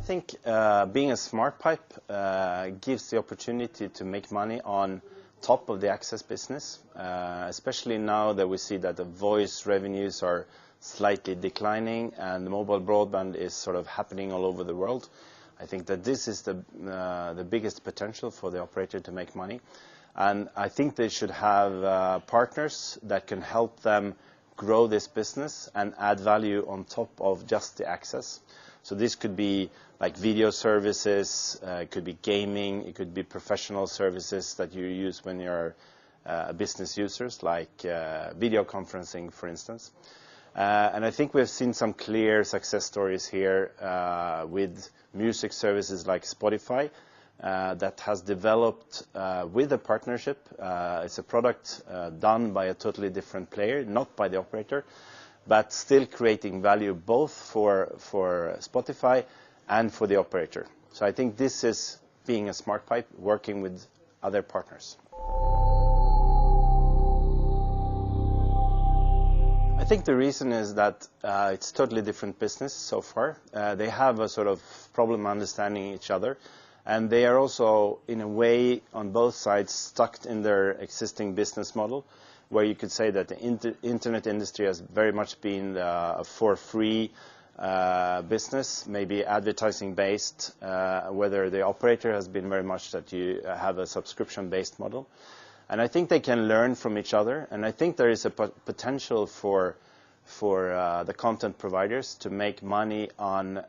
think being a smart pipe gives the opportunity to make money on top of the access business, especially now that we see that the voice revenues are slightly declining and the mobile broadband is sort of happening all over the world. I think that this is the biggest potential for the operator to make money. And I think they should have partners that can help them grow this business and add value on top of just the access. So this could be like video services, it could be gaming, it could be professional services that you use when you're business users, like video conferencing, for instance. And I think we've seen some clear success stories here with music services like Spotify that has developed with a partnership. It's a product done by a totally different player, not by the operator, but still creating value both for Spotify and for the operator. So I think this is being a smart pipe, working with other partners. I think the reason is that it's totally different business so far. They have a sort of problem understanding each other, and they are also, in a way, on both sides, stuck in their existing business model, where you could say that the internet industry has very much been a for-free business, maybe advertising-based, whether the operator has been very much that you have a subscription-based model. And I think they can learn from each other, and I think there is a potential for the content providers to make money on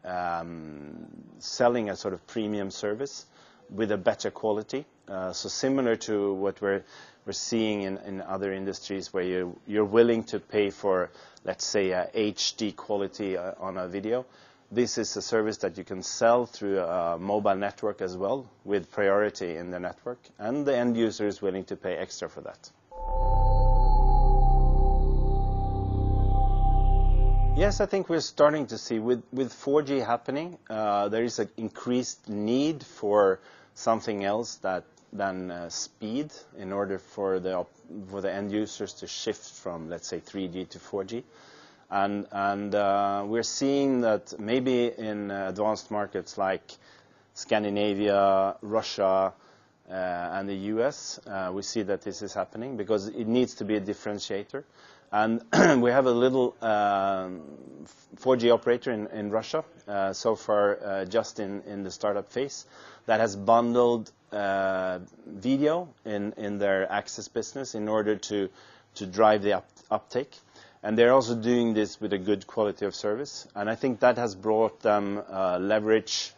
selling a sort of premium service with a better quality. So similar to what we're seeing in other industries, where you're willing to pay for, let's say, a HD quality on a video. This is a service that you can sell through a mobile network as well, with priority in the network, and the end user is willing to pay extra for that. Yes, I think we're starting to see with 4G happening, there is an increased need for something else than speed in order for the end users to shift from, let's say, 3G to 4G. And we're seeing that maybe in advanced markets like Scandinavia, Russia, and the US, we see that this is happening because it needs to be a differentiator. And we have a little 4G operator in Russia, so far just in the startup phase, that has bundled video in their access business in order to drive the uptake. And they're also doing this with a good quality of service. And I think that has brought them leverage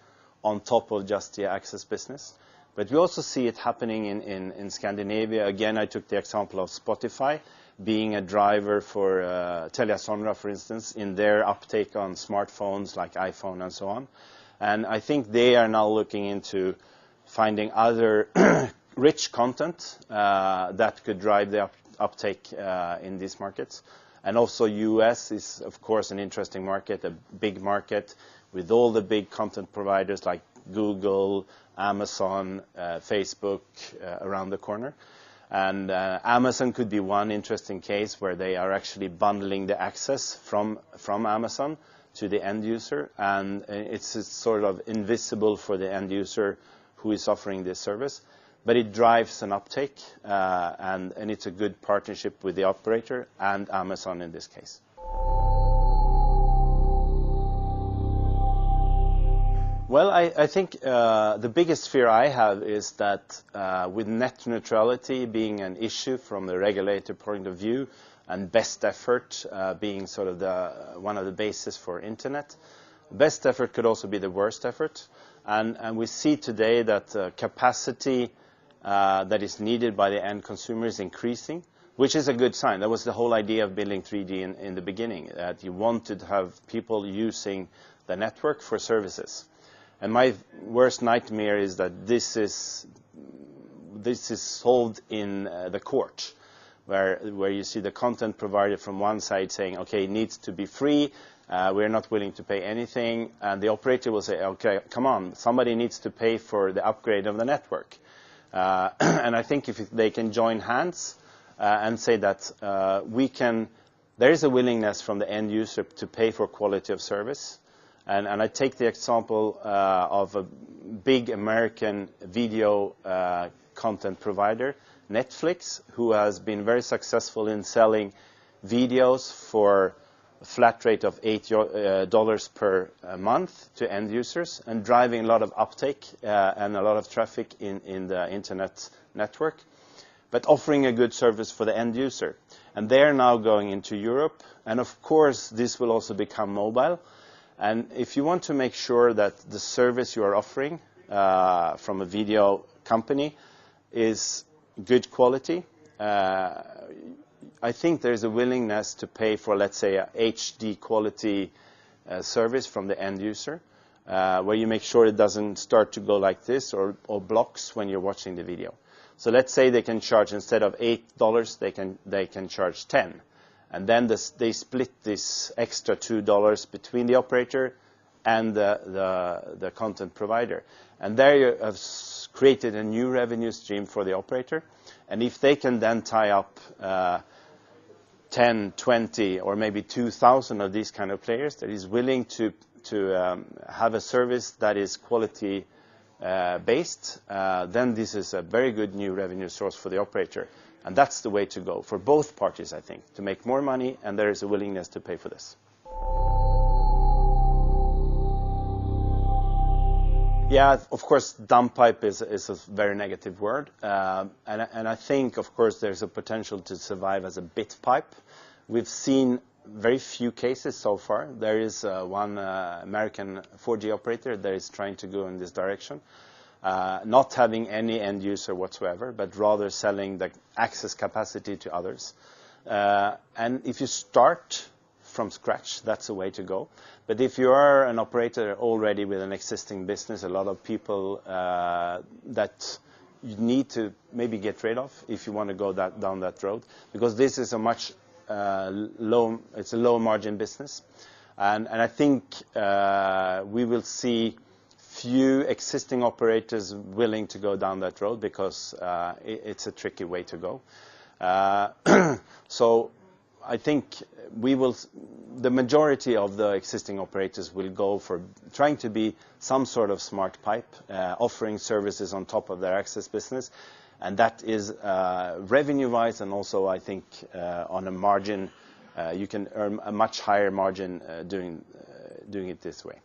on top of just the access business. But we also see it happening in Scandinavia. Again, I took the example of Spotify being a driver for Telefonica, for instance, in their uptake on smartphones like iPhone and so on. And I think they are now looking into finding other rich content that could drive the uptake in these markets. And also US is, of course, an interesting market, a big market with all the big content providers like Google, Amazon, Facebook around the corner. And Amazon could be one interesting case where they are actually bundling the access from Amazon to the end user. And it's sort of invisible for the end user who is offering this service. But it drives an uptake, and it's a good partnership with the operator and Amazon in this case. Well, I think the biggest fear I have is that with net neutrality being an issue from the regulator point of view, and best effort being sort of one of the bases for internet, best effort could also be the worst effort. And we see today that capacity that is needed by the end consumer is increasing, which is a good sign. That was the whole idea of building 3G in the beginning, that you wanted to have people using the network for services. And my worst nightmare is that this is solved in the court, where you see the content provider from one side saying, okay, it needs to be free, we're not willing to pay anything, and the operator will say, okay, come on, somebody needs to pay for the upgrade of the network. And I think if they can join hands and say that there is a willingness from the end user to pay for quality of service, And I take the example of a big American video content provider, Netflix, who has been very successful in selling videos for a flat rate of $8 per month to end users, and driving a lot of uptake and a lot of traffic in the internet network, but offering a good service for the end user. And they are now going into Europe, and of course this will also become mobile. And if you want to make sure that the service you are offering from a video company is good quality, I think there's a willingness to pay for, let's say, a HD quality service from the end user, where you make sure it doesn't start to go like this or blocks when you're watching the video. So let's say they can charge, instead of $8, they can charge 10. And then they split this extra $2 between the operator and the content provider. And there you have created a new revenue stream for the operator. And if they can then tie up 10, 20, or maybe 2,000 of these kind of players that is willing to have a service that is quality based, then this is a very good new revenue source for the operator. And that's the way to go for both parties, I think, to make more money, and there is a willingness to pay for this. Yeah, of course, dumb pipe is a very negative word. And I think, of course, there's a potential to survive as a bit pipe. We've seen very few cases so far. There is one American 4G operator that is trying to go in this direction. Not having any end user whatsoever, but rather selling the access capacity to others. And if you start from scratch, that's the way to go. But if you are an operator already with an existing business, a lot of people that you need to maybe get rid of if you want to go down that road, because this is a much it's a low margin business. And I think we will see few existing operators willing to go down that road, because it's a tricky way to go. So I think the majority of the existing operators will go for trying to be some sort of smart pipe, offering services on top of their access business. And that is revenue-wise, and also I think on a margin, you can earn a much higher margin doing it this way.